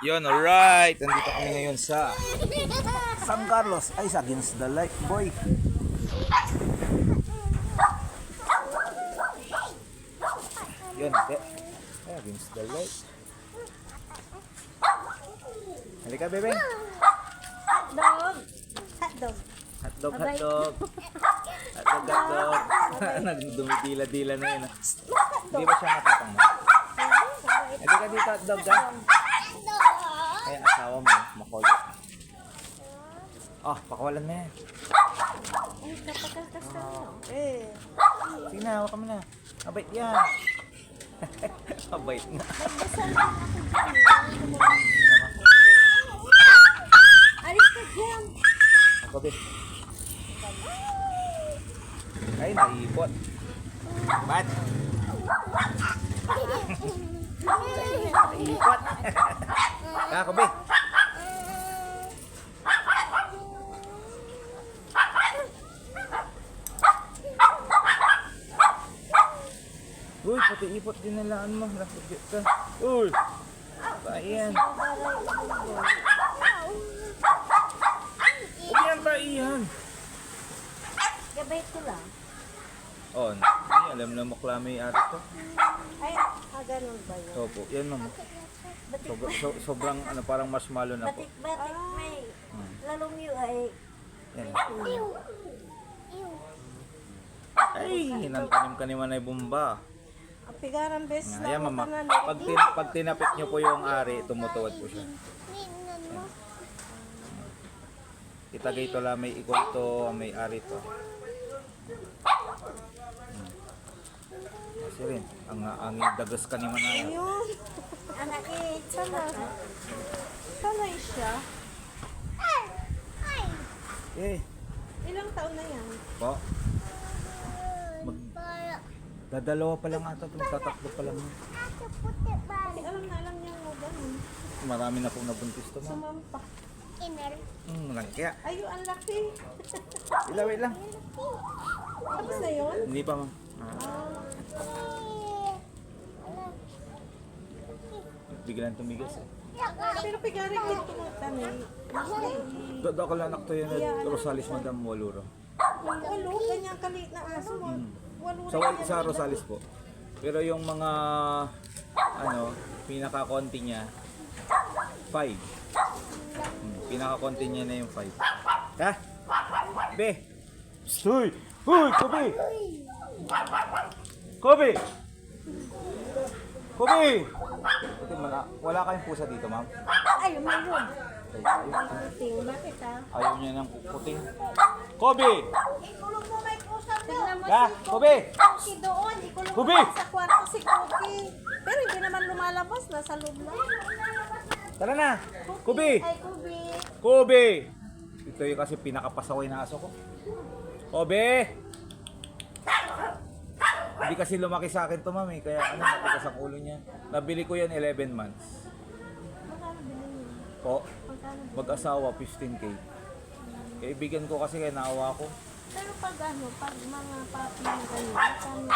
Yun, alright. Nandito kami ngayon sa San Carlos. Ay, sa Against the Light, boy. Yun, ate. Ay, Against the Light. Halika, bebe. Hotdog. Hotdog. Hotdog, hotdog. Hotdog, hotdog. Nagdumidila-dila na yun. Hindi ba siya matatang mo? Halika dito, hotdog, ha? Kaya asawa mo, makulit. Oh, pakawalan na yan. Ay, kapag-kasal. Eh. Sige na, hawa kami na. Mabait yan. Mabait na. Nagdasal lang ako dyan. Alis ka dyan. Ako, be. Ay, naipot. Ba't? Naipot. Ako, be. Uy, pati ipot din nalaan mo. Nakagit ka. Uy! Bayan. Huwag yan taihan. Gabay ko lang. Oh, ay, alam na maklami yung ari to. Ay, ganun ba yun? Opo, yan ma'am. Sobrang ano, parang marshmallow na po. Batik-batik may lalong yun ay. Yan. Ay, hinantanim ka ni Manay Bumba. Ang pigaran bes Ayan, na mama. makanan. Pag tinapit nyo po yung ari, tumutuwad po siya. Itagay to lang, may ikot to, may ari to. Kasi rin, ang dagas ka ni Manay. Yun. Anak eh. Sana. Sana siya. Eh, Ilang taon na yan? po. Dadalawa pa lang ata, tatakbo pa lang. Kasi alam niya mo ganun. Marami na pong nabuntis to, ma'am. Sumampa. Kaya, Ayo, ang laki. ilaway lang. Tapos na yun? Hindi pa, ma'am. Biglang tumigas eh. Pero pigarin din tumatanim. Dadakal anak to yan at Rosales Madam Waluro. Walo, ganyan kaliit na aso mo. Walo Sa Rosales po. Pero yung mga ano, pinaka-konti niya 5. Pinaka-konti niya na yung 5. Ha? Be. Stoy. Hoy, Kobe. Kobe. Kobe. Wala kayong pusa dito, ma'am? Ay, mayroon. Ting, bakit ha? Ayaw niya ng puting. Kobe. Ikulong mo may pusa Tignan mo Ya, si Kobe. Si doon, ikulong mo Kobe. sa kwarto si Kobe. Pero hindi naman lumalabas, nasa loob lang. Tara na. Kobe. Ay, Kobe. Kobe. Ito yung kasi pinakapasaway na aso ko. Kobe. Hindi kasi lumaki sa akin to, mami. Kaya ano, matigas ang ulo niya. Nabili ko yan 11 months. Magkano bilhin niyo? Po, Magkano bilhin? mag-asawa 15K. Kaibigan ko kasi kaya naawa ko. Pero pag ano, pag mga papi na ganyan, magkano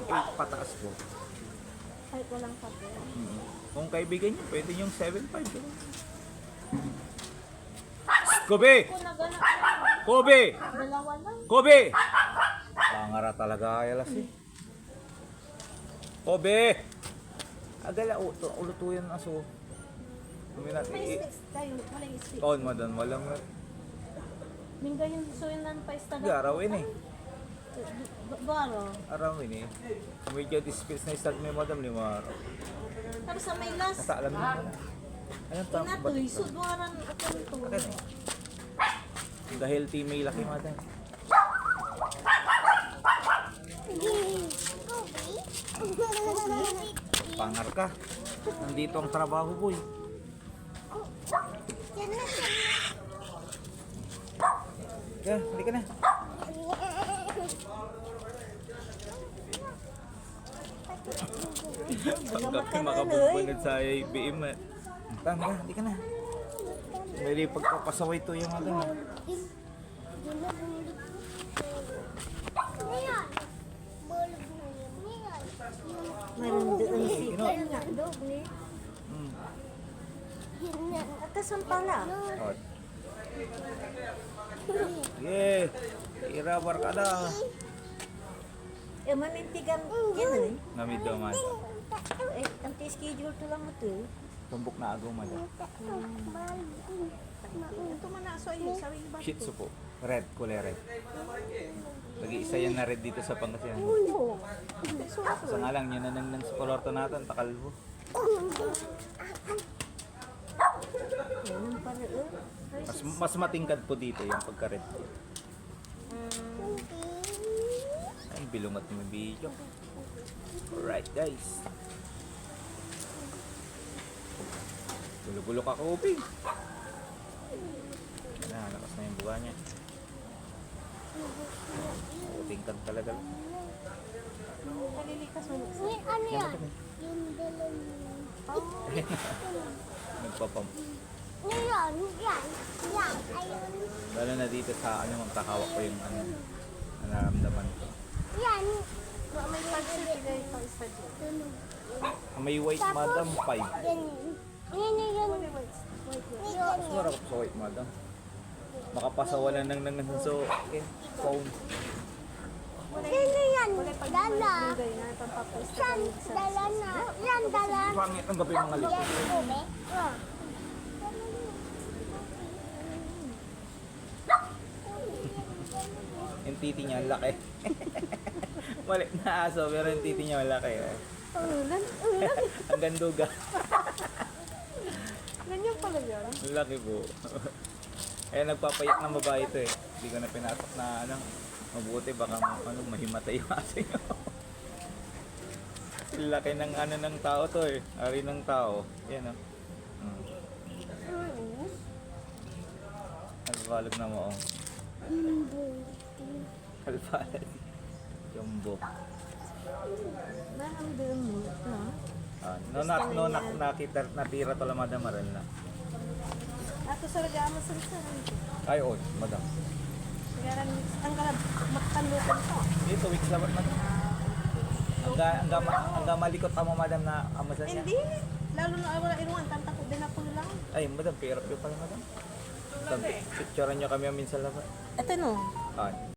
8 pataas po. kahit walang papi. Kung kaibigan niyo, pwede yung 7.5. Kobe! Kung naganak Kobe! dalawa lang. Kobe! Pangara talaga ayalas eh. Kobe! Agala, ulutuyan ang aso. Kuminat. May sticks tayo, walang sticks. On mo doon, walang Mingga yung suinan pa istaga. garawin eh. Baro. Arawin eh. Medyo dispils na start mo madam 5 araw. Tapos sa may last, Nasa alam mo na. Ayun, inatoy, sudwaran ako nito. Akin eh. Dahil teammate laki madam. Pangar ka. Nandito ang trabaho, boy. Kaya, halika na. Pagka makabumbanad sa IBM eh. Tama ka, halika na. May pagpapasaway to yung ano. Mayroon doon si Kaya nga, doble. Atas ang pala. Oh. Sige. Ira, barkada. Manintigan yan eh. Namid daw, madam. Ang schedule to lang mo to. Tumbok na agaw, madam. Ito man na aso ayun, sabi ba? Shih Tzu po. Red, kulay red. Lagi-isa yan na red dito sa Pangasinan. Oo. Sa nga lang, yan na nang sa kolorto natin, takalbo. Yan pala eh. Mas matingkad po dito yung pagka-red po. Ay, bilungat mo yung video. Alright, guys. Bulo-bulo ka, Kobe. Yan na, lakas na yung buga niya. Tingkad talaga. Kalilikas mo. Ano Yan yan? ba kami? Yung dalawang Nagpapam. yan. Yan. Ayun. Lalo na dito sa ano, magkakawak ko yung ano, nararamdaman ko. Yan. May pag-sipigay ito isa dyan. May white madam 5. Yan. Yan yun. Yan. Sarap sa white madam. Makapasawalan ng so phone. Yan yan. Dala. Pag-sipigay na pampapos. Yan. Dala na. Yan. Dala. Pangit ang gabi mga lito. Yan. Ube. Oh. Yung titi niya ang laki. Maliit na aso pero yung titi niya ang laki. Ulan. Ang ganduga. Ganyan pala yan. Ang laki po. Eh nagpapayak ng babae ito eh. Hindi ko na pinasok na ano. Mabuti baka ano, mahimatay yung aso niyo. Laki ng ano ng tao to eh. Ari ng tao. Yan o. Kalbalog na mo oh. Kalbalog. Jumbo. Maramdam mo. Nakita natira to lang madam maral na. Ato sa ragama sa saran. Ay oh, madam. Sigaran ang kalab magkanlukan pa. Dito weeks labat madam. Ang malikot ka mo madam na amasan niya. Hindi. Lalo na wala inuwan tantakot din ako lang. Ay madam, pero pala madam. Picturean niyo kami minsan labat. Ito no. Ah,